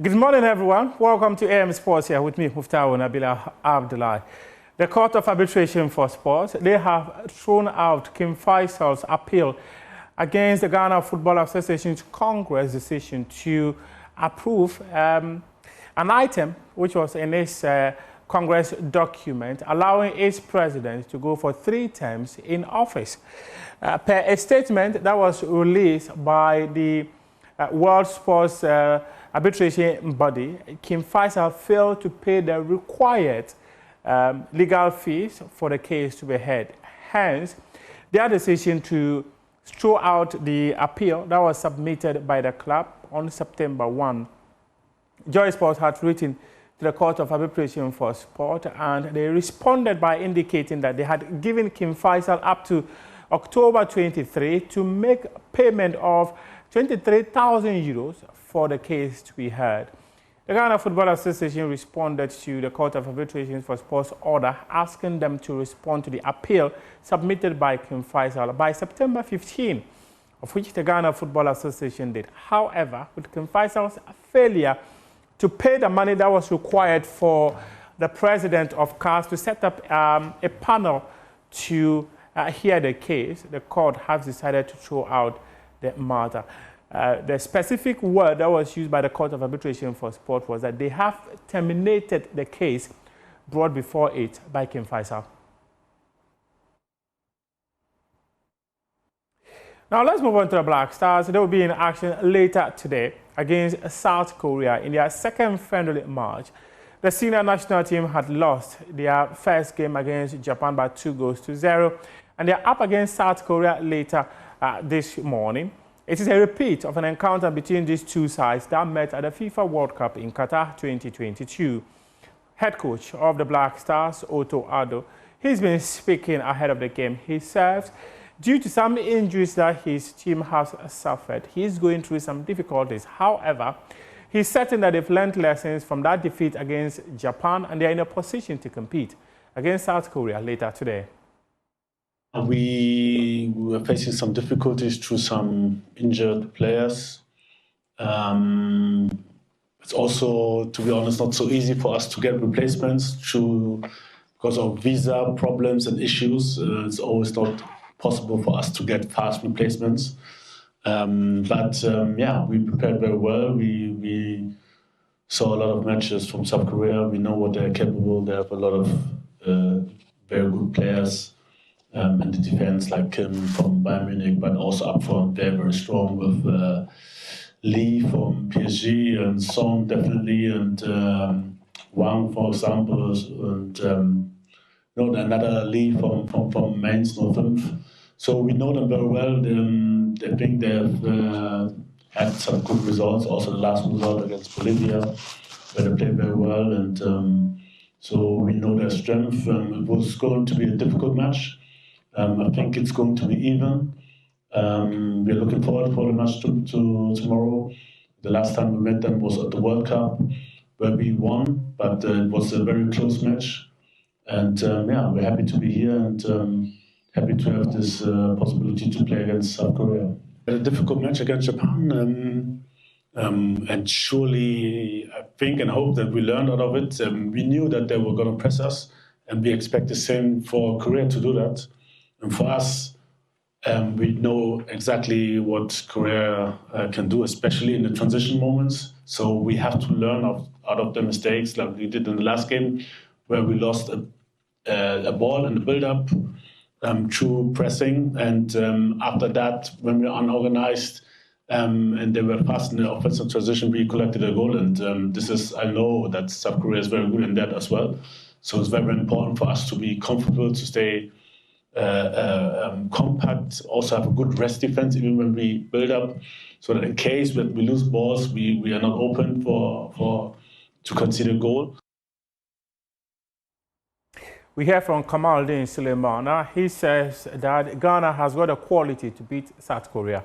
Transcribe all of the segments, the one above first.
Good morning, everyone. Welcome to AM Sports here with me, Muftahu Nabila Abdullah. The Court of Arbitration for Sports, they have thrown out King Faisal's appeal against the Ghana Football Association's Congress decision to approve an item which was in its Congress document allowing its president to go for 3 terms in office. Per a statement that was released by the World Sports arbitration body, King Faisal failed to pay the required legal fees for the case to be heard. Hence, their decision to throw out the appeal that was submitted by the club on September 1. Joy Sports had written to the Court of Arbitration for Sport, and they responded by indicating that they had given King Faisal up to October 23 to make payment of 23,000 euros for the case to be heard. The Ghana Football Association responded to the Court of Arbitration for Sports order, asking them to respond to the appeal submitted by King Faisal by September 15, of which the Ghana Football Association did. However, with King Faisal's failure to pay the money that was required for the president of CAS to set up a panel to hear the case, the court has decided to throw out the matter. The specific word that was used by the Court of Arbitration for Sport was that they have terminated the case brought before it by King Faisal. Now let's move on to the Black Stars. They will be in action later today against South Korea in their second friendly match. The senior national team had lost their first game against Japan by 2-0, and they are up against South Korea later this morning. It is a repeat of an encounter between these two sides that met at the FIFA World Cup in Qatar 2022. Head coach of the Black Stars, Otto Addo, he's been speaking ahead of the game. He says, due to some injuries that his team has suffered, he's going through some difficulties. However, he's certain that they've learned lessons from that defeat against Japan, and they're in a position to compete against South Korea later today. We were facing some difficulties through some injured players. It's also, to be honest, not so easy for us to get replacements because of visa problems and issues. It's always not possible for us to get fast replacements. Yeah, we prepared very well. We saw a lot of matches from South Korea. We know what they're capable. They have a lot of very good players. In the defense, like Kim from Bayern Munich, but also up front, they're very strong with Lee from PSG and Song definitely, and Wang, for example, and another Lee from Mainz 05. So we know them very well. I think they've had some good results. Also, the last result against Bolivia, where they played very well, and so we know their strength. It was going to be a difficult match. I think it's going to be even. We're looking forward for the match to tomorrow. The last time we met them was at the World Cup, where we won, but it was a very close match. And yeah, we're happy to be here and happy to have this possibility to play against South Korea. A difficult match against Japan, and surely I think and hope that we learned out of it. We knew that they were going to press us, and we expect the same for Korea to do that. And for us, we know exactly what Korea can do, especially in the transition moments. So we have to learn out of the mistakes like we did in the last game, where we lost a ball in the build-up through pressing. And after that, when we were unorganized and they were fast in the offensive transition, we collected a goal. And I know that South Korea is very good in that as well. So it's very important for us to be comfortable, to stay compact, also have a good rest defense even when we build up, so that in case that we lose balls, we are not open to concede a goal. We hear from Kamaldeen Suleiman. He says that Ghana has got a quality to beat South Korea.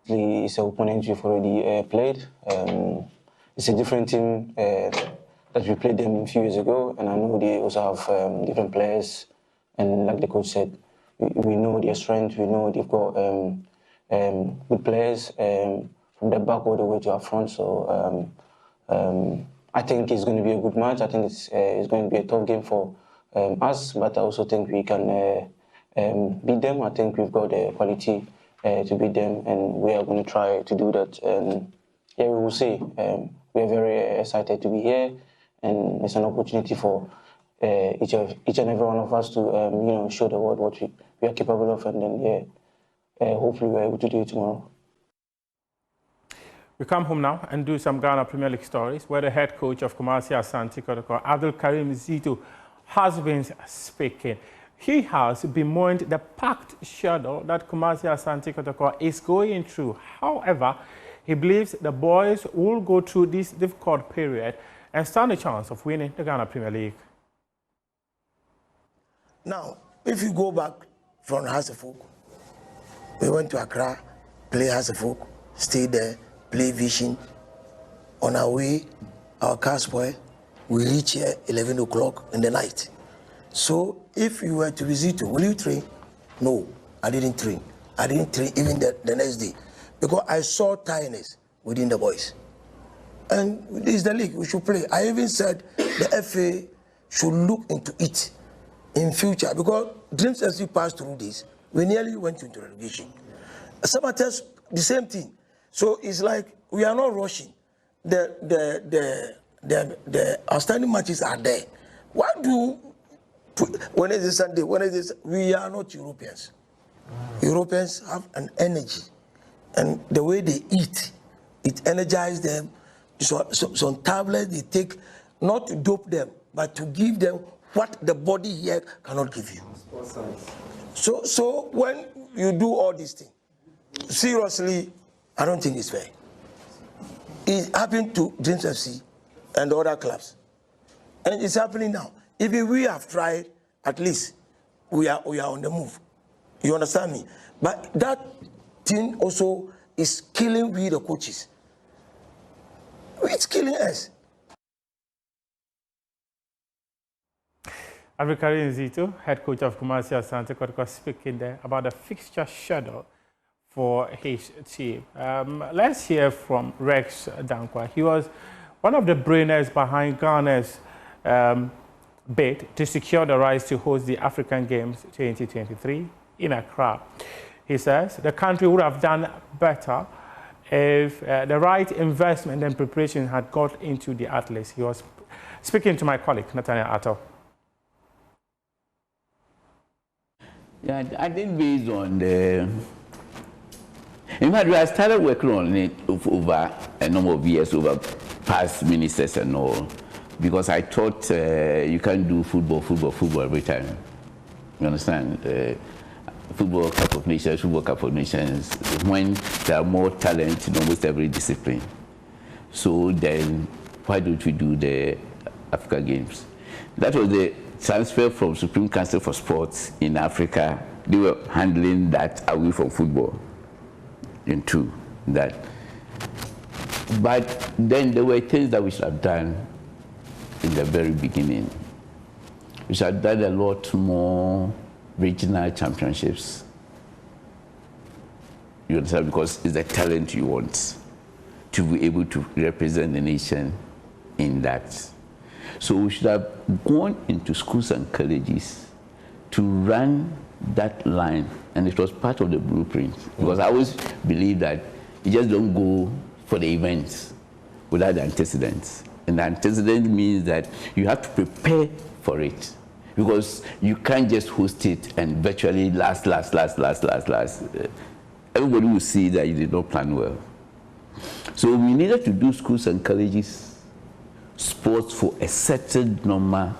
It's an opponent we've already played. It's a different team that we played them a few years ago, and I know they also have different players. And like the coach said, we know their strength. We know they've got good players. from the back all the way to our front. So I think it's going to be a good match. I think it's going to be a tough game for us, but I also think we can beat them. I think we've got the quality to beat them, and we are going to try to do that. And yeah, we will see. We are very excited to be here, and it's an opportunity for each and every one of us to show the world what we are capable of, and then hopefully we're able to do it tomorrow. We come home now and do some Ghana Premier League stories, where the head coach of Kumasi Asante Kotoko, Abdul Karim Zito, has been speaking. He has bemoaned the packed schedule that Kumasi Asante Kotoko is going through. However, he believes the boys will go through this difficult period and stand a chance of winning the Ghana Premier League. Now, if you go back from Hasselhoek, we went to Accra, play Hasselhoek, stay there, play Vision. On our way, our car spoiled. We reach here 11 o'clock in the night. So if you were to visit, will you train? No, I didn't train. I didn't train even the next day because I saw tiredness within the boys. And this is the league, we should play. I even said the FA should look into it in future because Dreams FC passed through this. We nearly went into relegation. Sabotage, the same thing. So it's like we are not rushing. The outstanding matches are there. Why do when it is Sunday? When it is we are not Europeans. Europeans have an energy, and the way they eat, it energizes them. So some tablets they take, not to dope them, but to give them what the body here cannot give you. So when you do all these things, seriously, I don't think it's fair. It happened to Dreams FC and the other clubs, and it's happening now. If we have tried, at least we are on the move. You understand me? But that thing also is killing we the coaches. It's killing us. Abdul Karim Zito, head coach of Kumasi Asante Kotoko, speaking there about the fixture schedule for his team. Let's hear from Rex Dankwa. He was one of the brainers behind Ghana's bid to secure the rights to host the African Games 2023 in Accra. He says the country would have done better if the right investment and preparation had got into the athletes. He was speaking to my colleague, Nathaniel Atto. Yeah, I think based on the... In fact, I started working on it over a number of years, over past ministers and all, because I thought you can't do football every time. You understand? Football Cup of Nations, Football Cup of Nations, when there are more talent in almost every discipline. So then, why don't we do the Africa Games? That was the transfer from Supreme Council for Sports in Africa. They were handling that away from football into that. But then there were things that we should have done in the very beginning. We should have done a lot more regional championships. You understand? Because it's the talent you want to be able to represent the nation in that. So we should have gone into schools and colleges to run that line, and it was part of the blueprint. Because I always believe that you just don't go for the events without the antecedents. And the antecedent means that you have to prepare for it. Because you can't just host it and virtually last. Everybody will see that you did not plan well. So we needed to do schools and colleges, sports for a certain number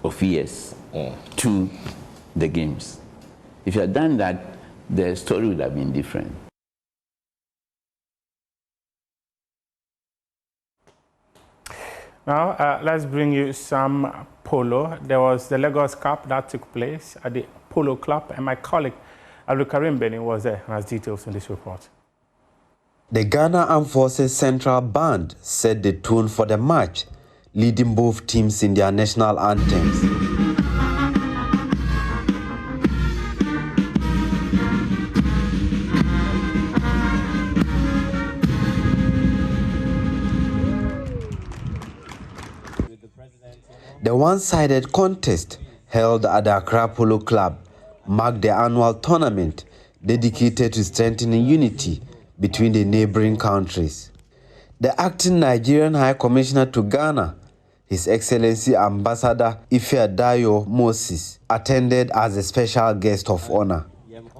of years to the games. If you had done that, the story would have been different. Now, let's bring you some polo. There was the Lagos Cup that took place at the Polo Club, and my colleague, Abdul Karim Beni, was there and has details in this report. The Ghana Armed Forces Central Band set the tone for the match, leading both teams in their national anthems. The one-sided contest held at the Accra Polo Club marked the annual tournament dedicated to strengthening unity between the neighboring countries. The acting Nigerian High Commissioner to Ghana, His Excellency Ambassador Ifeadayo Moses, attended as a special guest of honor.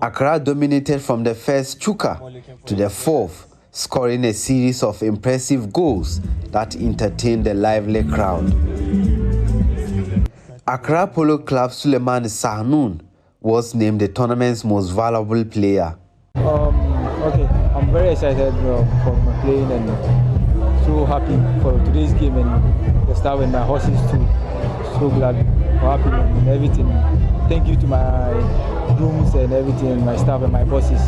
Accra dominated from the first chuka to the fourth, scoring a series of impressive goals that entertained the lively crowd. Accra Polo Club Suleiman Sahnoun was named the tournament's most valuable player. Okay, I'm very excited for my playing and so happy for today's game and the staff and my horses too. So glad for happy and everything. Thank you to my rooms and everything, my staff and my bosses.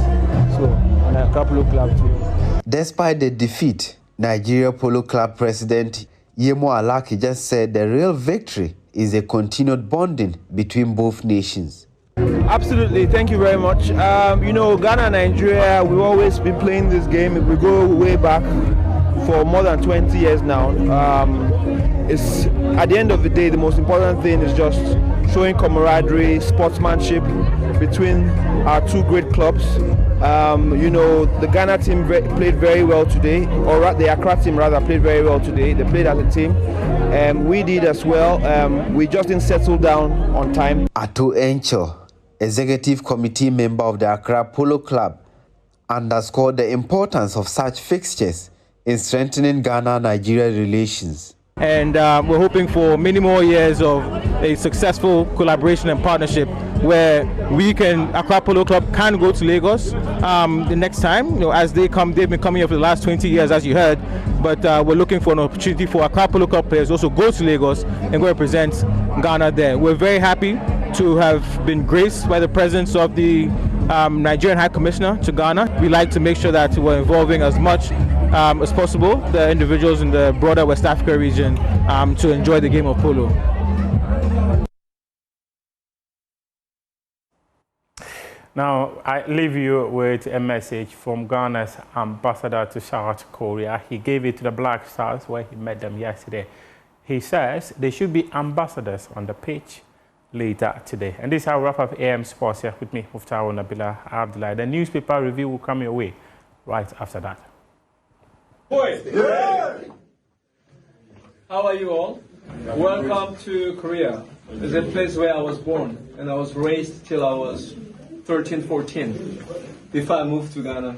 So, and Accra Polo Club too. Despite the defeat, Nigeria Polo Club President Yemo Alaki just said the real victory is a continued bonding between both nations. Absolutely, thank you very much. You know, Ghana and Nigeria, we've always been playing this game. We go way back for more than 20 years now. It's at the end of the day, the most important thing is just showing camaraderie, sportsmanship between our two great clubs. You know, the Ghana team played very well today, or the Accra team rather played very well today. They played as a team. We did as well. We just didn't settle down on time. Ato Encho, Executive Committee member of the Accra Polo Club, underscored the importance of such fixtures in strengthening Ghana-Nigeria relations. And we're hoping for many more years of a successful collaboration and partnership where Accra Polo Club can go to Lagos the next time. You know, as they've been coming here for the last 20 years, as you heard. But we're looking for an opportunity for Accra Polo Club players also go to Lagos and go represent Ghana there. We're very happy to have been graced by the presence of the Nigerian High Commissioner to Ghana. We like to make sure that we're involving as much as possible the individuals in the broader West Africa region to enjoy the game of polo. Now, I leave you with a message from Ghana's ambassador to South Korea. He gave it to the Black Stars where he met them yesterday. He says they should be ambassadors on the pitch later today. And this is how we wrap up AM Sports here with me, Muftahu Nabila Abdullah. The newspaper review will come your way right after that. Boys, yeah. How are you all? Welcome to Korea. It's a place where I was born and I was raised till I was 13, 14 before I moved to Ghana.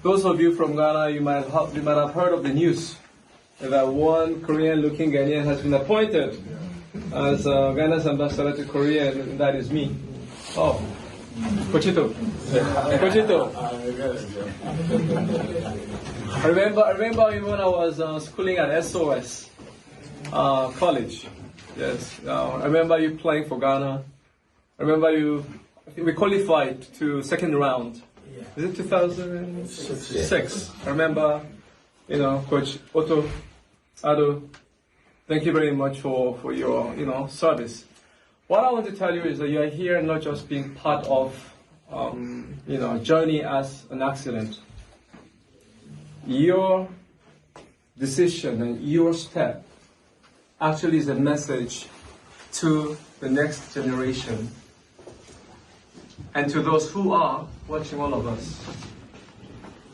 Those of you from Ghana, you might have heard of the news that one Korean-looking Ghanaian has been appointed as Ghana's ambassador to Korea, and that is me. Oh, Cochito. Cochito. I remember when I was schooling at SOS college. Yes, I remember you playing for Ghana. I remember you. I think we qualified to second round. Is it 2006? I remember, you know, Coach Otto Ado. Thank you very much for your service. What I want to tell you is that you are here not just being part of journey as an accident. Your decision and your step actually is a message to the next generation and to those who are watching all of us.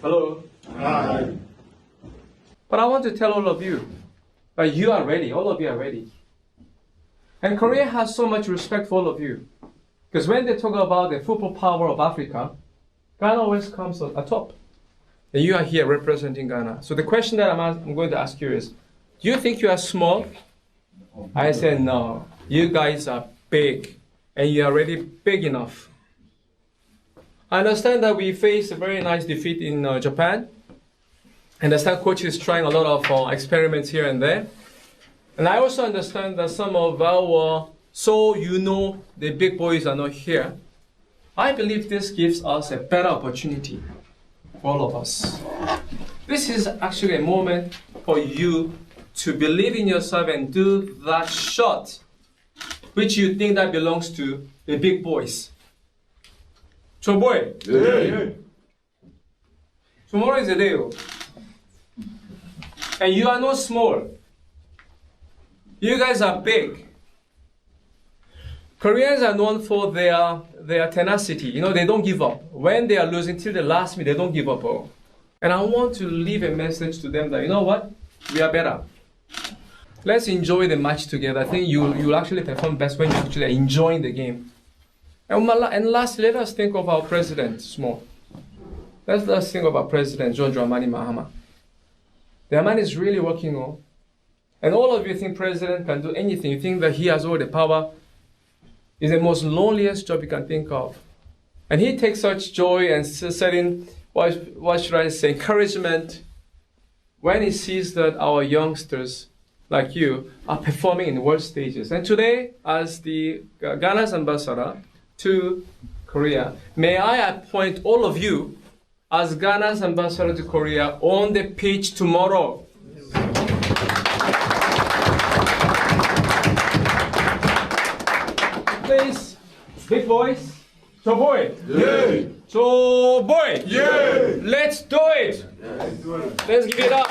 Hello? Hi. But I want to tell all of you that you are ready. All of you are ready. And Korea has so much respect for all of you. Because when they talk about the football power of Africa, Ghana always comes atop. And you are here representing Ghana. So the question that I'm going to ask you is, do you think you are small? I said no. You guys are big. And you are already big enough. I understand that we faced a very nice defeat in Japan. I understand coach is trying a lot of experiments here and there. And I also understand that some of our, the big boys are not here. I believe this gives us a better opportunity for all of us. This is actually a moment for you to believe in yourself and do that shot which you think that belongs to the big boys. So boy, tomorrow is the day. And you are not small. You guys are big. Koreans are known for their tenacity. You know, they don't give up. When they are losing till the last minute, they don't give up. And I want to leave a message to them that, you know what? We are better. Let's enjoy the match together. I think you'll actually perform best when you're actually enjoying the game. And lastly, let us think of our president small. Let's think of our president, John Dramani Mahama. The man is really working on. And all of you think president can do anything. You think that he has all the power. It's the most loneliest job you can think of. And he takes such joy and setting, what should I say, encouragement when he sees that our youngsters, like you, are performing in world stages. And today, as the Ghana's ambassador to Korea, may I appoint all of you as Ghana's ambassador to Korea on the pitch tomorrow. Please, big boys, so boy, yeah. So boy, yeah. Let's do it. Let's give it up.